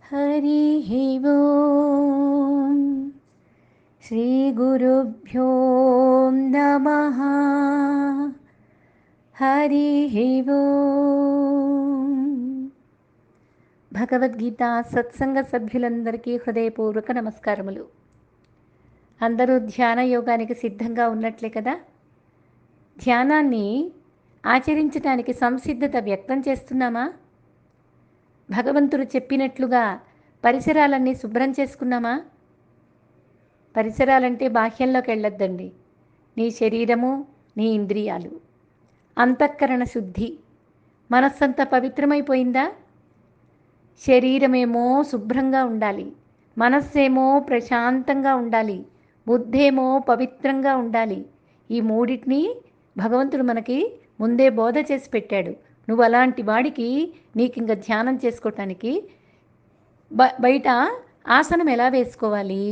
हरिः ओम् श्रीगुरुभ्यो नमः। हरिः ओम् భగవద్గీత సత్సంగ సభ్యులందరికీ హృదయపూర్వక నమస్కారములు. అందరూ ధ్యాన యోగానికి సిద్ధంగా ఉన్నట్లే కదా. ధ్యానాన్ని ఆచరించడానికి సంసిద్ధత వ్యక్తం చేస్తున్నామా? భగవంతుడు చెప్పినట్లుగా పరిసరాలన్నీ శుభ్రం చేసుకున్నామా? పరిసరాలంటే బాహ్యంలోకి వెళ్ళొద్దండి. నీ శరీరము, నీ ఇంద్రియాలు, అంతఃకరణ శుద్ధి, మనస్సంతా పవిత్రమైపోయిందా? శరీరమేమో శుభ్రంగా ఉండాలి, మనస్సేమో ప్రశాంతంగా ఉండాలి, బుద్ధేమో పవిత్రంగా ఉండాలి. ఈ మూడింటిని భగవంతుడు మనకి ముందే బోధ చేసి పెట్టాడు. నువ్వు అలాంటి వాడికి నీకింక ధ్యానం చేసుకోవటానికి బయట ఆసనం ఎలా వేసుకోవాలి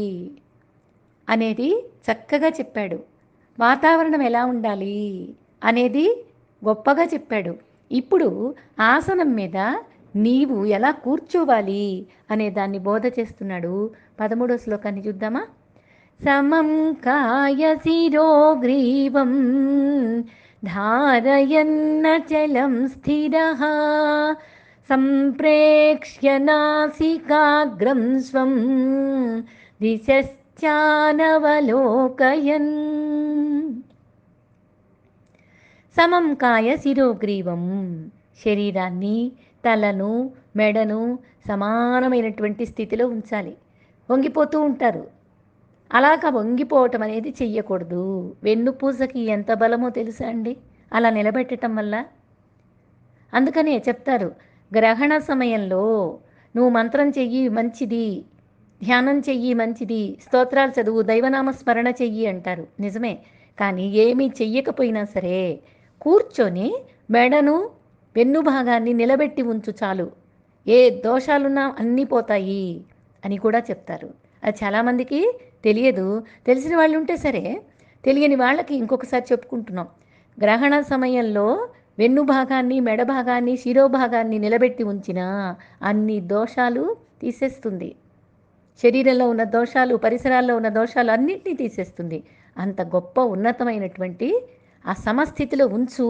అనేది చక్కగా చెప్పాడు. వాతావరణం ఎలా ఉండాలి అనేది గొప్పగా చెప్పాడు. ఇప్పుడు ఆసనం మీద నీవు ఎలా కూర్చోవాలి అనే దాన్ని బోధ చేస్తున్నాడు. 13వ శ్లోకాన్ని చూద్దామా. సమం కాయ శిరో గ్రీవం ధారయన్నచలం స్థిరః సంప్రేక్ష్య నాసికాగ్రం స్వం దిశశ్చానవలోకయన్. సమం కాయ శిరోగ్రీవం, శరీరాన్ని, తలను, మెడను సమానమైనటువంటి స్థితిలో ఉంచాలి. వంగిపోతూ ఉంటారు, అలాగా వంగిపోవటం అనేది చెయ్యకూడదు. వెన్నుపూసకి ఎంత బలమో తెలుసా అండి అలా నిలబెట్టడం వల్ల. అందుకనే చెప్తారు, గ్రహణ సమయంలో నువ్వు మంత్రం చెయ్యి మంచిది, ధ్యానం చెయ్యి మంచిది, స్తోత్రాలు చదువు, దైవనామ స్మరణ చెయ్యి అంటారు. నిజమే. కానీ ఏమీ చెయ్యకపోయినా సరే కూర్చొని మెడను, వెన్ను భాగాన్ని నిలబెట్టి ఉంచు చాలు, ఏ దోషాలున్నా అన్నీ పోతాయి అని కూడా చెప్తారు. అది చాలామందికి తెలియదు. తెలిసిన వాళ్ళు ఉంటే సరే, తెలియని వాళ్ళకి ఇంకొకసారి చెప్పుకుంటున్నాం. గ్రహణ సమయంలో వెన్ను భాగాన్ని, మెడ భాగాన్ని, శిరోభాగాన్ని నిలబెట్టి ఉంచినా అన్ని దోషాలు తీసేస్తుంది. శరీరంలో ఉన్న దోషాలు, పరిసరాల్లో ఉన్న దోషాలు అన్నింటినీ తీసేస్తుంది. అంత గొప్ప ఉన్నతమైనటువంటి ఆ సమస్థితిలో ఉంచు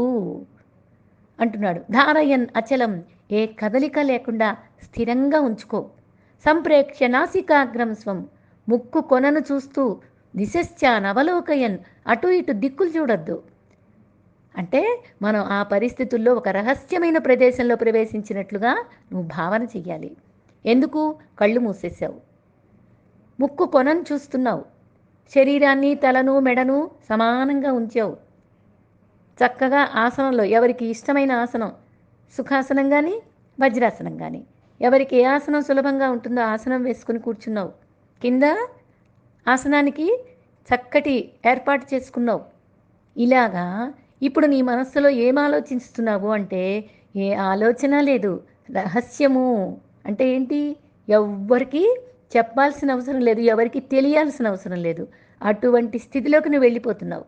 అంటున్నాడు. ధారయన్ అచలం, ఏ కదలిక లేకుండా స్థిరంగా ఉంచుకో. సంప్రేక్ష నాసికాగ్రం స్వం, ముక్కు కొనను చూస్తూ, దిశశ్చాన్ అవలోకయన్, అటు ఇటు దిక్కులు చూడొద్దు. అంటే మనం ఆ పరిస్థితుల్లో ఒక రహస్యమైన ప్రదేశంలో ప్రవేశించినట్లుగా నువ్వు భావన చెయ్యాలి. ఎందుకు? కళ్ళు మూసేసావు, ముక్కు కొనను చూస్తున్నావు, శరీరాన్ని, తలను, మెడను సమానంగా ఉంచావు. చక్కగా ఆసనంలో ఎవరికి ఇష్టమైన ఆసనం, సుఖాసనం కానీ వజ్రాసనం కానీ, ఎవరికి ఏ ఆసనం సులభంగా ఉంటుందో ఆసనం వేసుకుని కూర్చున్నావు. కింద ఆసనానికి చక్కటి ఏర్పాటు చేసుకున్నావు. ఇలాగా ఇప్పుడు నీ మనస్సులో ఏం ఆలోచిస్తున్నావు అంటే ఏ ఆలోచన లేదు. రహస్యము అంటే ఏంటి? ఎవ్వరికి చెప్పాల్సిన అవసరం లేదు, ఎవరికి తెలియాల్సిన అవసరం లేదు. అటువంటి స్థితిలోకి నువ్వు వెళ్ళిపోతున్నావు.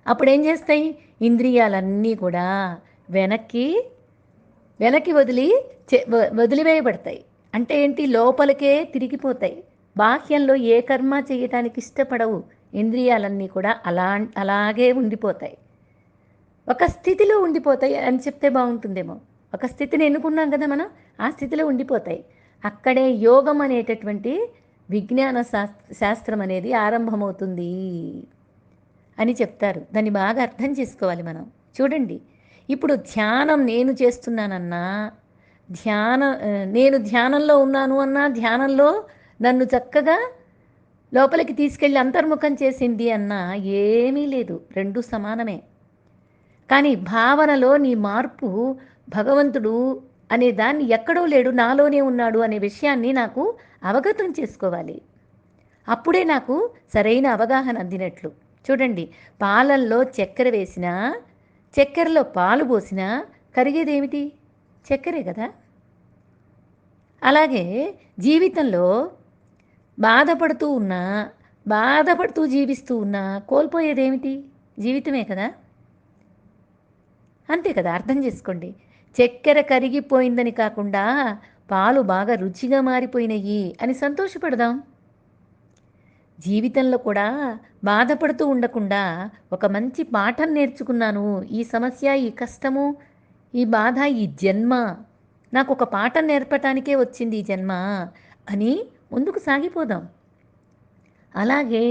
అప్పుడేం చేస్తాయి? ఇంద్రియాలన్నీ కూడా వెనక్కి వదిలివేయబడతాయి. అంటే ఏంటి? లోపలికే తిరిగిపోతాయి. బాహ్యంలో ఏ కర్మ చేయటానికి ఇష్టపడవు. ఇంద్రియాలన్నీ కూడా అలాగే ఉండిపోతాయి. ఒక స్థితిలో ఉండిపోతాయి అని చెప్తే బాగుంటుందేమో. ఒక స్థితిని ఎన్నుకున్నాం కదా మనం, ఆ స్థితిలో ఉండిపోతాయి. అక్కడే యోగం అనేటటువంటి విజ్ఞాన శాస్త్రం అనేది ఆరంభమవుతుంది అని చెప్తారు. దాన్ని బాగా అర్థం చేసుకోవాలి మనం. చూడండి, ఇప్పుడు ధ్యానం నేను చేస్తున్నానన్నా, నేను ధ్యానంలో ఉన్నాను అన్నా, ధ్యానంలో నన్ను చక్కగా లోపలికి తీసుకెళ్ళి అంతర్ముఖం చేసింది అన్నా ఏమీ లేదు, రెండు సమానమే. కానీ భావనలో నీ మార్పు, భగవంతుడు అనే దాన్ని ఎక్కడో లేడు, నాలోనే ఉన్నాడు అనే విషయాన్ని నాకు అవగతం చేసుకోవాలి. అప్పుడే నాకు సరైన అవగాహన అందినట్లు. చూడండి, పాలల్లో చక్కెర వేసినా, చక్కెరలో పాలు పోసినా కరిగేదేమిటి? చక్కెరే కదా. అలాగే జీవితంలో బాధపడుతూ జీవిస్తూ ఉన్నా కోల్పోయేదేమిటి? జీవితమే కదా. అంతే కదా, అర్థం చేసుకోండి. చక్కెర కరిగిపోయిందని కాకుండా పాలు బాగా రుచిగా మారిపోయినాయి అని సంతోషపడదాం. జీవితంలో కూడా బాధపడుతూ ఉండకుండా ఒక మంచి పాఠం నేర్చుకున్నాను. ఈ సమస్య, ఈ కష్టము, ఈ బాధ, ఈ జన్మ నాకు ఒక పాఠం నేర్పటానికే వచ్చింది ఈ జన్మ అని ముందుకు సాగిపోదాం. అలాగే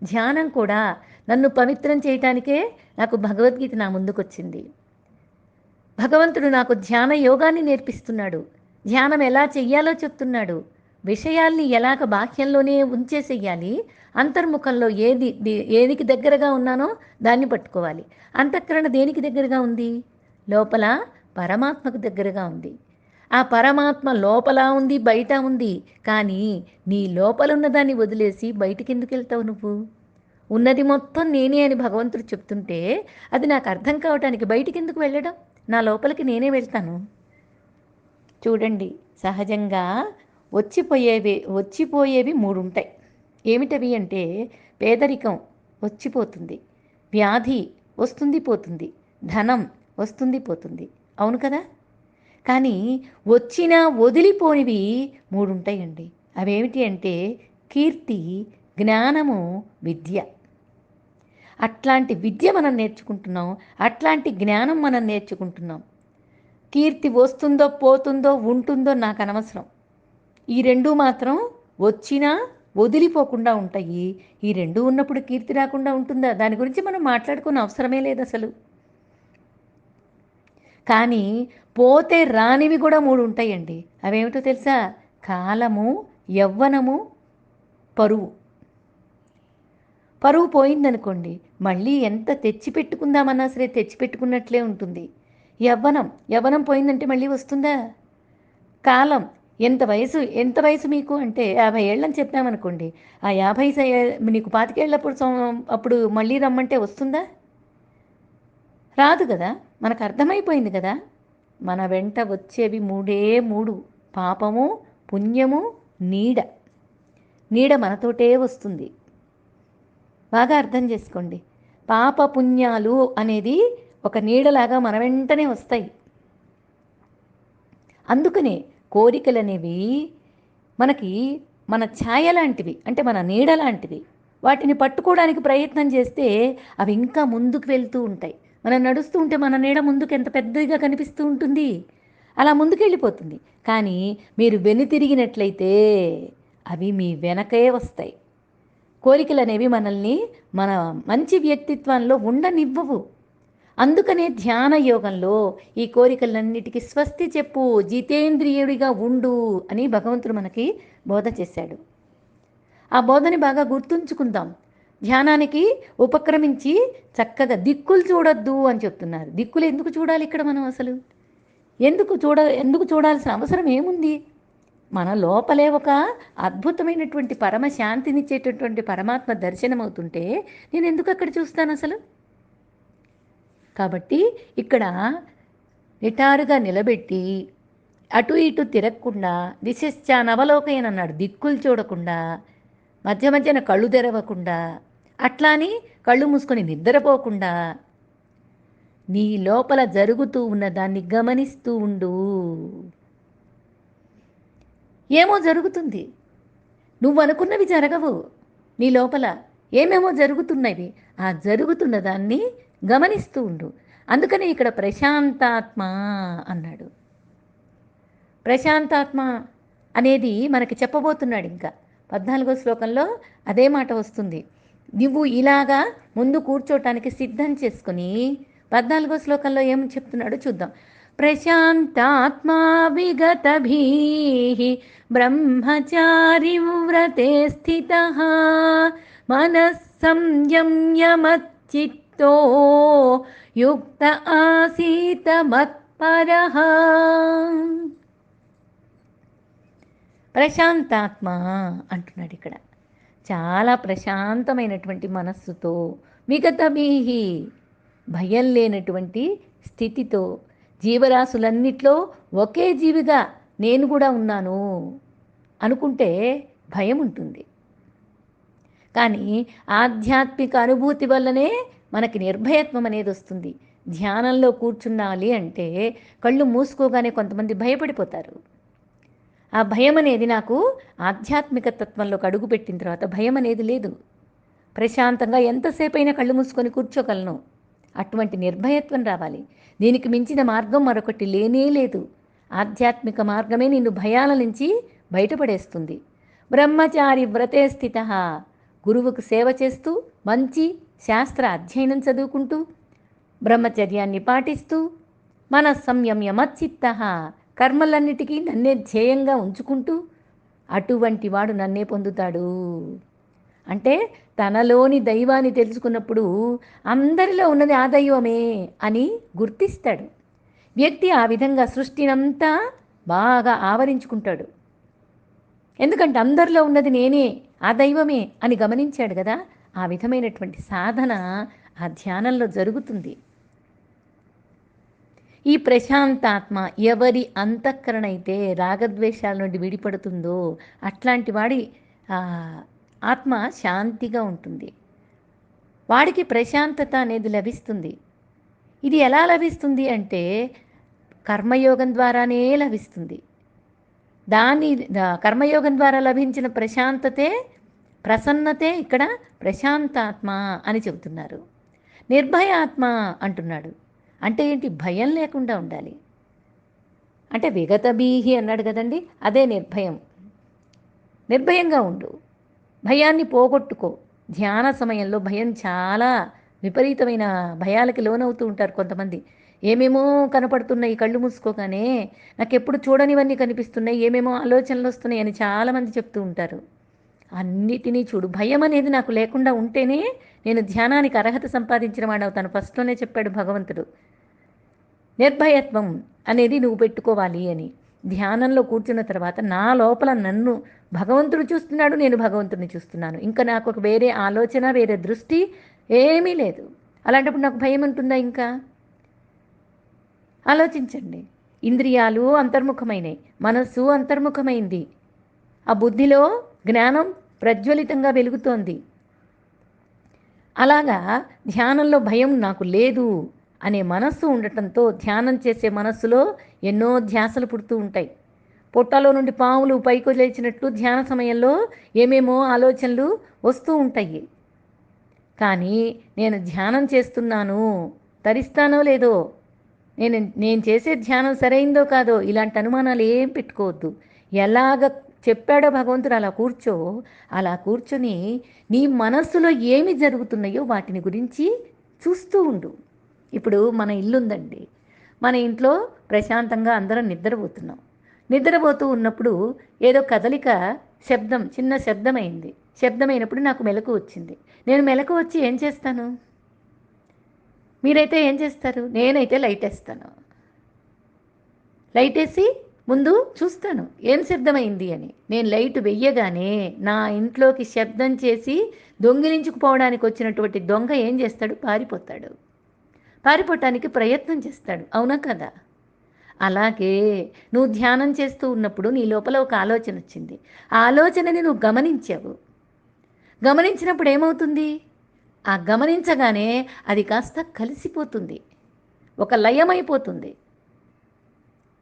ధ్యానం కూడా నన్ను పవిత్రం చేయటానికే నాకు భగవద్గీత నా ముందుకొచ్చింది. భగవంతుడు నాకు ధ్యాన యోగాన్ని నేర్పిస్తున్నాడు. ధ్యానం ఎలా చెయ్యాలో చెప్తున్నాడు. విషయాల్ని ఎలాగ బాహ్యంలోనే ఉంచేసేయాలి, అంతర్ముఖంలో ఏదికి దగ్గరగా ఉన్నానో దాన్ని పట్టుకోవాలి. అంతఃకరణ దేనికి దగ్గరగా ఉంది? లోపల పరమాత్మకు దగ్గరగా ఉంది. ఆ పరమాత్మ లోపల ఉంది, బయట ఉంది. కానీ నీ లోపలున్న దాన్ని వదిలేసి బయటికి ఎందుకు వెళ్తావు నువ్వు? ఉన్నది మొత్తం నేనే అని భగవంతుడు చెప్తుంటే అది నాకు అర్థం కావటానికి బయటికి ఎందుకు వెళ్ళడం? నా లోపలికి నేనే వెళ్తాను. చూడండి, సహజంగా వచ్చిపోయేవి మూడు ఉంటాయి. ఏమిటవి అంటే పేదరికం వచ్చిపోతుంది, వ్యాధి వస్తుంది పోతుంది, ధనం వస్తుంది పోతుంది. అవును కదా? కానీ వచ్చినా వదిలిపోనివి మూడు ఉంటాయండి. అవేమిటి అంటే కీర్తి, జ్ఞానము, విద్య. అట్లాంటి విద్య మనం నేర్చుకుంటున్నాం, అట్లాంటి జ్ఞానం మనం నేర్చుకుంటున్నాం. కీర్తి వస్తుందో పోతుందో ఉంటుందో నాకు అనవసరం. ఈ రెండు మాత్రం వచ్చినా వదిలిపోకుండా ఉంటాయి. ఈ రెండు ఉన్నప్పుడు కీర్తి రాకుండా ఉంటుందా? దాని గురించి మనం మాట్లాడుకునే అవసరమే లేదు అసలు. కానీ పోతే రానివి కూడా మూడు ఉంటాయండి. అవేమిటో తెలుసా? కాలము, యవ్వనము, పరువు. పరువు పోయిందనుకోండి, మళ్ళీ ఎంత తెచ్చిపెట్టుకుందామన్నా సరే తెచ్చిపెట్టుకున్నట్లే ఉంటుంది. యవ్వనం పోయిందంటే మళ్ళీ వస్తుందా? కాలం, ఎంత వయసు మీకు అంటే 50 ఏళ్ళని చెప్పామనుకోండి, ఆ 50 నీకు 25 ఏళ్ళప్పుడు అప్పుడు మళ్ళీ రమ్మంటే వస్తుందా? రాదు కదా. మనకు అర్థమైపోయింది కదా. మన వెంట వచ్చేవి మూడే మూడు: పాపము, పుణ్యము, నీడ. నీడ మనతోటే వస్తుంది. బాగా అర్థం చేసుకోండి. పాప పుణ్యాలు అనేది ఒక నీడలాగా మన వెంటనే వస్తాయి. అందుకనే కోరికలు అనేవి మనకి మన ఛాయ లాంటివి, అంటే మన నీడ లాంటివి. వాటిని పట్టుకోవడానికి ప్రయత్నం చేస్తే అవి ఇంకా ముందుకు వెళ్తూ ఉంటాయి. మనం నడుస్తూ ఉంటే మన నీడ ముందుకు ఎంత పెద్దగా కనిపిస్తూ ఉంటుంది, అలా ముందుకు వెళ్ళిపోతుంది. కానీ మీరు వెనుతిరిగినట్లయితే అవి మీ వెనకే వస్తాయి. కోరికలు అనేవి మనల్ని మన మంచి వ్యక్తిత్వంలో ఉండనివ్వవు. అందుకనే ధ్యాన యోగంలో ఈ కోరికలన్నిటికీ స్వస్తి చెప్పు, జితేంద్రియుడిగా ఉండు అని భగవంతుడు మనకి బోధ చేశాడు. ఆ బోధని బాగా గుర్తుంచుకుందాం. ధ్యానానికి ఉపక్రమించి చక్కగా దిక్కులు చూడొద్దు అని చెప్తున్నారు. దిక్కులు ఎందుకు చూడాలి ఇక్కడ మనం అసలు? ఎందుకు చూడాల్సిన అవసరం ఏముంది? మన లోపలే ఒక అద్భుతమైనటువంటి పరమశాంతినిచ్చేటటువంటి పరమాత్మ దర్శనం అవుతుంటే నేను ఎందుకు అక్కడ చూస్తాను అసలు? కాబట్టి ఇక్కడ నిటారుగా నిలబెట్టి అటు ఇటు తిరగకుండా, దిశశ్చానవలోకయన్ అన్నాడు. దిక్కులు చూడకుండా, మధ్య మధ్యన కళ్ళు తెరవకుండా, అట్లాని కళ్ళు మూసుకొని నిద్రపోకుండా నీ లోపల జరుగుతూ ఉన్న దాన్ని గమనిస్తూ ఉండు. ఏమో జరుగుతుంది, నువ్వు అనుకున్నవి జరగవు. నీ లోపల ఏమేమో జరుగుతున్నవి, ఆ జరుగుతున్న దాన్ని గమనిస్తూ ఉండు. అందుకని ఇక్కడ ప్రశాంతాత్మ అన్నాడు. ప్రశాంతాత్మ అనేది మనకి చెప్పబోతున్నాడు. ఇంకా 14వ శ్లోకంలో అదే మాట వస్తుంది. నువ్వు ఇలాగా ముందు కూర్చోటానికి సిద్ధం చేసుకుని 14వ శ్లోకంలో ఏం చెప్తున్నాడో చూద్దాం. ప్రశాంతాత్మా విగతభీః బ్రహ్మచారి వ్రతే స్థితః మనః సంయమ్యమచ్చిత్తో యుక్త ఆసీత మత్పరః. ప్రశాంతాత్మ అంటున్నాడు ఇక్కడ. చాలా ప్రశాంతమైనటువంటి మనస్సుతో, విగతభీః భయం లేనటువంటి స్థితితో, జీవరాశులన్నిట్లో ఒకే జీవిగా నేను కూడా ఉన్నాను అనుకుంటే భయం ఉంటుంది. కానీ ఆధ్యాత్మిక అనుభూతి వల్లనే మనకి నిర్భయత్వం అనేది వస్తుంది. ధ్యానంలో కూర్చున్నాలి అంటే కళ్ళు మూసుకోగానే కొంతమంది భయపడిపోతారు. ఆ భయం అనేది నాకు ఆధ్యాత్మిక తత్వంలోకి అడుగుపెట్టిన తర్వాత భయం అనేది లేదు. ప్రశాంతంగా ఎంతసేపైనా కళ్ళు మూసుకొని కూర్చోగలను. అటువంటి నిర్భయత్వం రావాలి. దీనికి మించిన మార్గం మరొకటి లేనే లేదు. ఆధ్యాత్మిక మార్గమే నిన్ను భయాల నుంచి బయటపడేస్తుంది. బ్రహ్మచారి వ్రతే స్థితః, గురువుకు సేవ చేస్తూ మంచి శాస్త్ర అధ్యయనం చదువుకుంటూ బ్రహ్మచర్యాన్ని పాటిస్తూ మన సంయమ్య మచ్చిత్తః, కర్మలన్నిటికీ నన్నే ధ్యేయంగా ఉంచుకుంటూ అటువంటి వాడు నన్నే పొందుతాడు. అంటే తనలోని దైవాన్ని తెలుసుకున్నప్పుడు అందరిలో ఉన్నది ఆ దైవమే అని గుర్తిస్తాడు. వ్యక్తి ఆ విధంగా సృష్టినంతా బాగా ఆవరించుకుంటాడు. ఎందుకంటే అందరిలో ఉన్నది నేనే, ఆ దైవమే అని గమనించాడు కదా. ఆ విధమైనటువంటి సాధన ఆ ధ్యానంలో జరుగుతుంది. ఈ ప్రశాంతాత్మ ఎవరి అంతఃకరణ అయితే రాగద్వేషాల నుండి విడిపడుతుందో అట్లాంటి వాడి ఆ, ఆత్మ శాంతిగా ఉంటుంది. వాడికి ప్రశాంతత అనేది లభిస్తుంది. ఇది ఎలా లభిస్తుంది అంటే కర్మయోగం ద్వారానే లభిస్తుంది. కర్మయోగం ద్వారా లభించిన ప్రశాంతతే, ప్రసన్నతే ఇక్కడ ప్రశాంతాత్మ అని చెబుతున్నారు. నిర్భయాత్మ అంటున్నాడు. అంటే ఏంటి? భయం లేకుండా ఉండాలి. అంటే విగతభీహి అన్నాడు కదండి, అదే నిర్భయం. నిర్భయంగా ఉండు, భయాన్ని పోగొట్టుకో. ధ్యాన సమయంలో భయం చాలా విపరీతమైన భయాలకి లోనవుతూ ఉంటారు కొంతమంది. ఏమేమో కనపడుతున్నాయి కళ్ళు మూసుకోగానే, నాకెప్పుడు చూడనివన్నీ కనిపిస్తున్నాయి, ఏమేమో ఆలోచనలు వస్తున్నాయి అని చాలామంది చెప్తూ ఉంటారు. అన్నిటినీ చూడు. భయం అనేది నాకు లేకుండా ఉంటేనే నేను ధ్యానానికి అర్హత సంపాదించిన వాడవుతాను. ఫస్ట్లోనే చెప్పాడు భగవంతుడు. నిర్భయత్వం అనేది నువ్వు పెట్టుకోవాలి అని. ధ్యానంలో కూర్చున్న తర్వాత నా లోపల నన్ను భగవంతుడు చూస్తున్నాడు, నేను భగవంతుడిని చూస్తున్నాను. ఇంకా నాకు ఒక వేరే ఆలోచన, వేరే దృష్టి ఏమీ లేదు. అలాంటప్పుడు నాకు భయం ఉంటుందా? ఇంకా ఆలోచించండి. ఇంద్రియాలు అంతర్ముఖమైనవి, మనస్సు అంతర్ముఖమైంది, ఆ బుద్ధిలో జ్ఞానం ప్రజ్వలితంగా వెలుగుతోంది. అలాగా ధ్యానంలో భయం నాకు లేదు అనే మనస్సు ఉండటంతో ధ్యానం చేసే మనస్సులో ఎన్నో ధ్యాసలు పుడుతూ ఉంటాయి. పొట్టలో నుండి పాములు పైకి లేచినట్టు ధ్యాన సమయంలో ఏమేమో ఆలోచనలు వస్తూ ఉంటాయి. కానీ నేను ధ్యానం చేస్తున్నాను, తరిస్తానో లేదో, నేను చేసే ధ్యానం సరైందో కాదో, ఇలాంటి అనుమానాలు ఏం పెట్టుకోవద్దు. ఎలాగ చెప్పాడో భగవంతుడు అలా కూర్చో. అలా కూర్చొని నీ మనస్సులో ఏమి జరుగుతున్నాయో వాటిని గురించి చూస్తూ ఉండు. ఇప్పుడు మన ఇల్లు ఉందండి. మన ఇంట్లో ప్రశాంతంగా అందరం నిద్రపోతున్నాం. నిద్రపోతూ ఉన్నప్పుడు ఏదో కదలిక, శబ్దం, చిన్న శబ్దమైంది. శబ్దమైనప్పుడు నాకు మెలకు వచ్చింది. నేను మెలకు వచ్చి ఏం చేస్తాను? మీరైతే ఏం చేస్తారు? నేనైతే లైట్ వేస్తాను. లైట్ వేసి ముందు చూస్తాను ఏం శబ్దమైంది అని. నేను లైట్ వెయ్యగానే నా ఇంట్లోకి శబ్దం చేసి దొంగిలించుకుపోవడానికి వచ్చినటువంటి దొంగ ఏం చేస్తాడు? పారిపోతాడు. పారిపోవటానికి ప్రయత్నం చేస్తాడు. అవునా కదా? అలాగే నువ్వు ధ్యానం చేస్తూ ఉన్నప్పుడు నీ లోపల ఒక ఆలోచన వచ్చింది. ఆ ఆలోచనని నువ్వు గమనించావు. గమనించినప్పుడు ఏమవుతుంది? ఆ గమనించగానే అది కాస్త కలిసిపోతుంది, ఒక లయమైపోతుంది.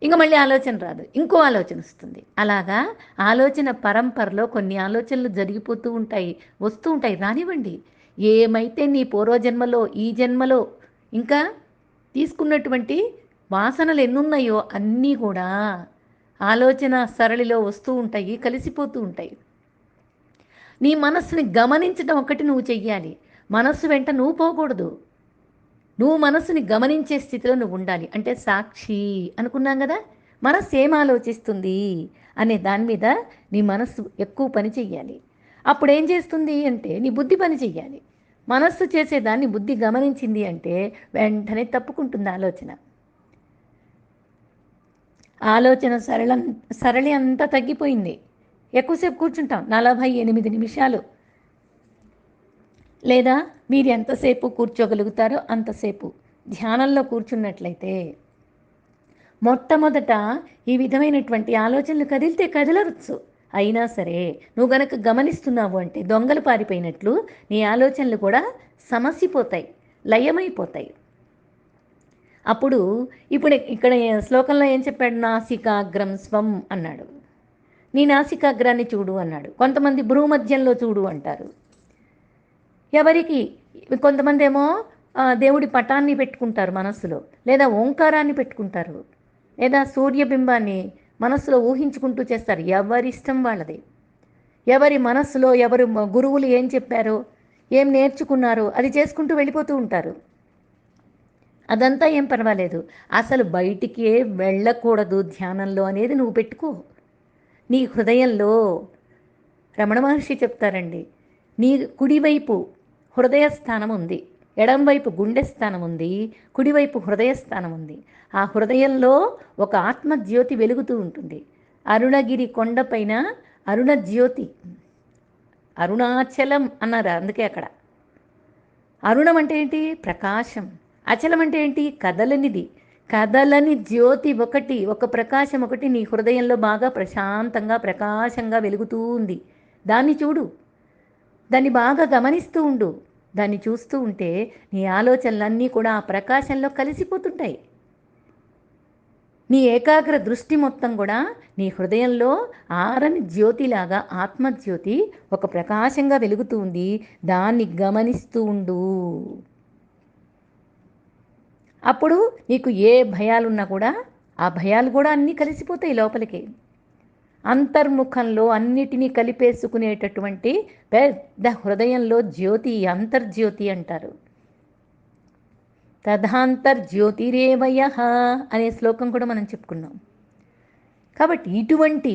ఇంక మళ్ళీ ఆలోచన రాదు, ఇంకో ఆలోచన వస్తుంది. అలాగా ఆలోచన పరంపరలో కొన్ని ఆలోచనలు జరిగిపోతూ ఉంటాయి, వస్తూ ఉంటాయి. రానివ్వండి. ఏమైతే నీ పూర్వజన్మలో, ఈ జన్మలో ఇంకా తీసుకున్నటువంటి వాసనలు ఎన్నున్నాయో అన్నీ కూడా ఆలోచన సరళిలో వస్తూ ఉంటాయి, కలిసిపోతూ ఉంటాయి. నీ మనస్సుని గమనించడం ఒకటి నువ్వు చెయ్యాలి. మనస్సు వెంట నువ్వు పోకూడదు. నువ్వు మనస్సుని గమనించే స్థితిలో నువ్వు ఉండాలి. అంటే సాక్షి అనుకున్నాం కదా. మనస్సు ఏం ఆలోచిస్తుంది అనే దాని మీద నీ మనస్సు ఎక్కువ పని చెయ్యాలి. అప్పుడు ఏం చేస్తుంది అంటే నీ బుద్ధి పని చెయ్యాలి. మనస్సు చేసేదాన్ని బుద్ధి గమనించింది అంటే వెంటనే తప్పుకుంటుంది ఆలోచన. ఆలోచన సరళి అంతా తగ్గిపోయింది. ఎక్కువసేపు కూర్చుంటాం, 48 నిమిషాలు, లేదా మీరు ఎంతసేపు కూర్చోగలుగుతారో అంతసేపు ధ్యానంలో కూర్చున్నట్లయితే మొట్టమొదట ఈ విధమైనటువంటి ఆలోచనలు కదిలితే కదలవచ్చు. అయినా సరే నువ్వు గనక గమనిస్తున్నావు అంటే దొంగలు పారిపోయినట్లు నీ ఆలోచనలు కూడా సమసిపోతాయి, లయమైపోతాయి. అప్పుడు ఇప్పుడు ఇక్కడ శ్లోకంలో ఏం చెప్పాడు? నాసికాగ్రం స్వం అన్నాడు. నీ నాసికాగ్రాన్ని చూడు అన్నాడు. కొంతమంది భ్రూమధ్యంలో చూడు అంటారు. ఎవరికి కొంతమంది ఏమో దేవుడి పటాన్ని పెట్టుకుంటారు మనస్సులో, లేదా ఓంకారాన్ని పెట్టుకుంటారు, లేదా సూర్యబింబాన్ని మనస్సులో ఊహించుకుంటూ చేస్తారు. ఎవరిష్టం వాళ్ళది. ఎవరి మనస్సులో ఎవరు గురువులు ఏం చెప్పారో, ఏం నేర్చుకున్నారో అది చేసుకుంటూ వెళ్ళిపోతూ ఉంటారు. అదంతా ఏం పర్వాలేదు. అసలు బయటికే వెళ్ళకూడదు ధ్యానంలో అనేది నువ్వు పెట్టుకో. నీ హృదయంలో రమణ మహర్షి చెప్తారండి, నీ కుడివైపు హృదయ స్థానం ఉంది, ఎడంవైపు గుండె స్థానం ఉంది, కుడివైపు హృదయ స్థానం ఉంది. ఆ హృదయంలో ఒక ఆత్మజ్యోతి వెలుగుతూ ఉంటుంది. అరుణగిరి కొండపైన అరుణజ్యోతి, అరుణాచలం అన్నారు. అందుకే అక్కడ అరుణం అంటే ఏంటి? ప్రకాశం. అచలం అంటే ఏంటి? కదలనిది. కదలని జ్యోతి ఒకటి, ఒక ప్రకాశం ఒకటి నీ హృదయంలో బాగా ప్రశాంతంగా ప్రకాశంగా వెలుగుతూ ఉంది. దాన్ని చూడు, దాన్ని బాగా గమనిస్తూ ఉండు. దాన్ని చూస్తూ ఉంటే నీ ఆలోచనలన్నీ కూడా ఆ ప్రకాశంలో కలిసిపోతుంటాయి. నీ ఏకాగ్ర దృష్టి మొత్తం కూడా నీ హృదయంలో ఆరని జ్యోతిలాగా ఆత్మజ్యోతి ఒక ప్రకాశంగా వెలుగుతూ ఉంది. దాన్ని గమనిస్తూ ఉండు. అప్పుడు నీకు ఏ భయాలున్నా కూడా ఆ భయాలు కూడా అన్నీ కలిసిపోతాయి లోపలికి. అంతర్ముఖంలో అన్నిటినీ కలిపేసుకునేటటువంటి పెద్ద హృదయంలో జ్యోతి, అంతర్జ్యోతి అంటారు. తథాంతర్జ్యోతిరేవయః అనే శ్లోకం కూడా మనం చెప్పుకున్నాం. కాబట్టి ఇటువంటి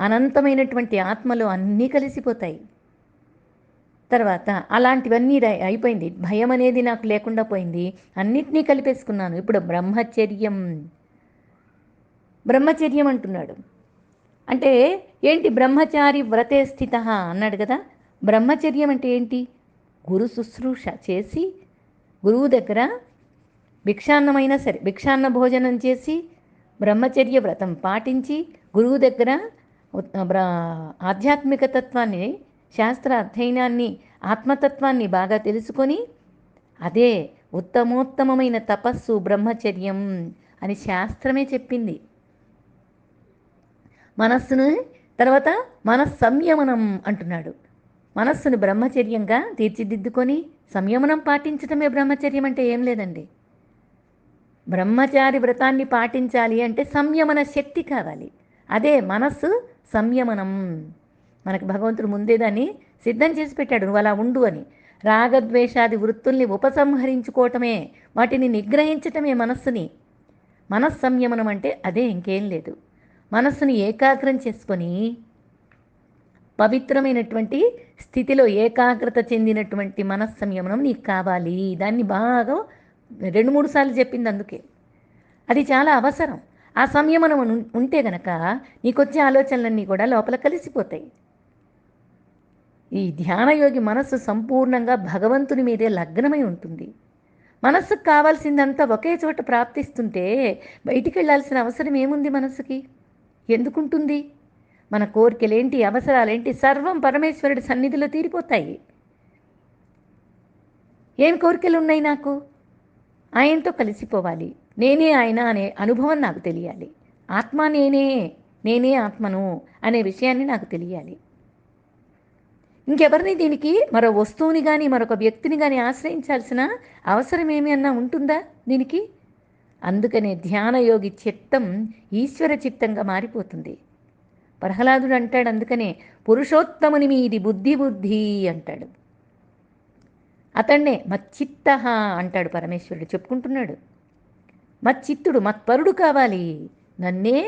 అనంతమైనటువంటి ఆత్మలో అన్నీ కలిసిపోతాయి. తర్వాత అలాంటివన్నీ అయిపోయింది. భయం అనేది నాకు లేకుండా పోయింది. అన్నిటినీ కలిపేసుకున్నాను. ఇప్పుడు బ్రహ్మచర్యం, బ్రహ్మచర్యం అంటున్నాడు. అంటే ఏంటి? బ్రహ్మచారి వ్రతే స్థిత అన్నాడు కదా. బ్రహ్మచర్యం అంటే ఏంటి? గురు శుశ్రూష చేసి, గురువు దగ్గర భిక్షాన్నమైనా సరే భిక్షాన్న భోజనం చేసి, బ్రహ్మచర్య వ్రతం పాటించి, గురువు దగ్గర ఆధ్యాత్మిక తత్వాన్ని, శాస్త్ర అధ్యయనాన్ని, ఆత్మతత్వాన్ని బాగా తెలుసుకొని, అదే ఉత్తమోత్తమైన తపస్సు బ్రహ్మచర్యం అని శాస్త్రమే చెప్పింది. మనస్సును తర్వాత మనస్సంయమనం అంటున్నాడు. మనస్సును బ్రహ్మచర్యంగా తీర్చిదిద్దుకొని సంయమనం పాటించడమే బ్రహ్మచర్యం అంటే ఏం లేదండి. బ్రహ్మచారి వ్రతాన్ని పాటించాలి అంటే సంయమన శక్తి కావాలి. అదే మనస్సు సంయమనం. మనకు భగవంతుడు ముందే దాన్ని సిద్ధం చేసి పెట్టాడు, నువ్వు అలా ఉండు అని. రాగద్వేషాది వృత్తుల్ని ఉపసంహరించుకోవటమే, వాటిని నిగ్రహించటమే మనస్సుని. మనస్సంయమనం అంటే అదే, ఇంకేం లేదు. మనస్సుని ఏకాగ్రం చేసుకొని పవిత్రమైనటువంటి స్థితిలో ఏకాగ్రత చెందినటువంటి మనస్సంయమనం నీకు కావాలి. దాన్ని బాగా 2-3 సార్లు చెప్పింది అందుకే. అది చాలా అవసరం. ఆ సంయమనం ఉంటే గనక నీకొచ్చే ఆలోచనలన్నీ కూడా లోపల కలిసిపోతాయి. ఈ ధ్యానయోగి మనస్సు సంపూర్ణంగా భగవంతుని మీదే లగ్నమై ఉంటుంది. మనస్సుకు కావాల్సిందంతా ఒకే చోట ప్రాప్తిస్తుంటే బయటికి వెళ్ళాల్సిన అవసరం ఏముంది మనస్సుకి? ఎందుకుంటుంది? మన కోరికలేంటి, అవసరాలేంటి, సర్వం పరమేశ్వరుడి సన్నిధిలో తీరిపోతాయి. ఏం కోరికలు ఉన్నాయి నాకు? ఆయనతో కలిసిపోవాలి, నేనే ఆయన అనే అనుభవం నాకు తెలియాలి. ఆత్మ నేనే, నేనే ఆత్మను అనే విషయాన్ని నాకు తెలియాలి. ఇంకెవరిని దీనికి మరో వస్తువుని కానీ మరొక వ్యక్తిని కానీ ఆశ్రయించాల్సిన అవసరం ఏమి అన్నా ఉంటుందా దీనికి? అందుకనే ధ్యానయోగి చిత్తం ఈశ్వర చిత్తంగా మారిపోతుంది. ప్రహ్లాదుడు అంటాడు, అందుకనే పురుషోత్తముని మీది బుద్ధి బుద్ధి అంటాడు. అతన్నే మచ్చిత్త అంటాడు పరమేశ్వరుడు, చెప్పుకుంటున్నాడు. మచ్చిత్తుడు, మత్పరుడు కావాలి, నన్నే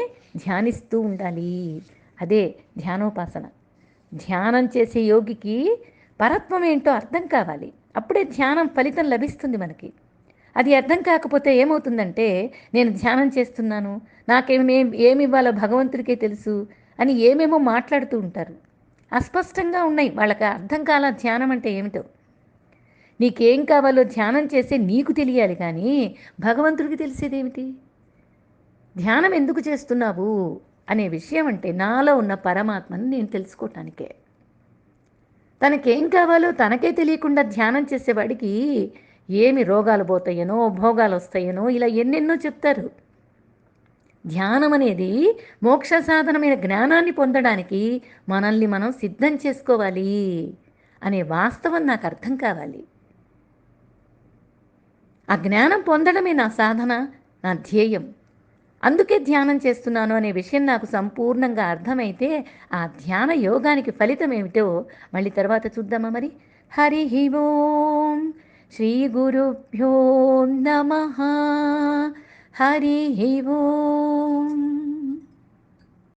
ధ్యానిస్తూ ఉండాలి. అదే ధ్యానోపాసన. ధ్యానం చేసే యోగికి పరత్వం ఏంటో అర్థం కావాలి. అప్పుడే ధ్యానం ఫలితం లభిస్తుంది మనకి. అది అర్థం కాకపోతే ఏమవుతుందంటే, నేను ధ్యానం చేస్తున్నాను, ఏమి ఇవ్వాలో భగవంతుడికే తెలుసు అని ఏమేమో మాట్లాడుతూ ఉంటారు. అస్పష్టంగా ఉన్నాయి, వాళ్ళకి అర్థం కాల ధ్యానం అంటే ఏమిటో. నీకేం కావాలో ధ్యానం చేసే నీకు తెలియాలి, కానీ భగవంతుడికి తెలిసేదేమిటి? ధ్యానం ఎందుకు చేస్తున్నావు అనే విషయం అంటే నాలో ఉన్న పరమాత్మని నేను తెలుసుకోవటానికే. తనకేం కావాలో తనకే తెలియకుండా ధ్యానం చేసేవాడికి ఏమి రోగాలు పోతాయనో, భోగాలు వస్తాయనో, ఇలా ఎన్నెన్నో చెప్తారు. ధ్యానం అనేది మోక్ష సాధనమైన జ్ఞానాన్ని పొందడానికి మనల్ని మనం సిద్ధం చేసుకోవాలి అనే వాస్తవం నాకు అర్థం కావాలి. ఆ జ్ఞానం పొందడమే నా సాధన, నా ధ్యేయం. అందుకే ధ్యానం చేస్తున్నాను అనే విషయం నాకు సంపూర్ణంగా అర్థమైతే ఆ ధ్యాన యోగానికి ఫలితం ఏమిటో మళ్ళీ తర్వాత చూద్దామా మరి. హరి ఓం శ్రీ గురుభ్యో నమః. హరి ఓం.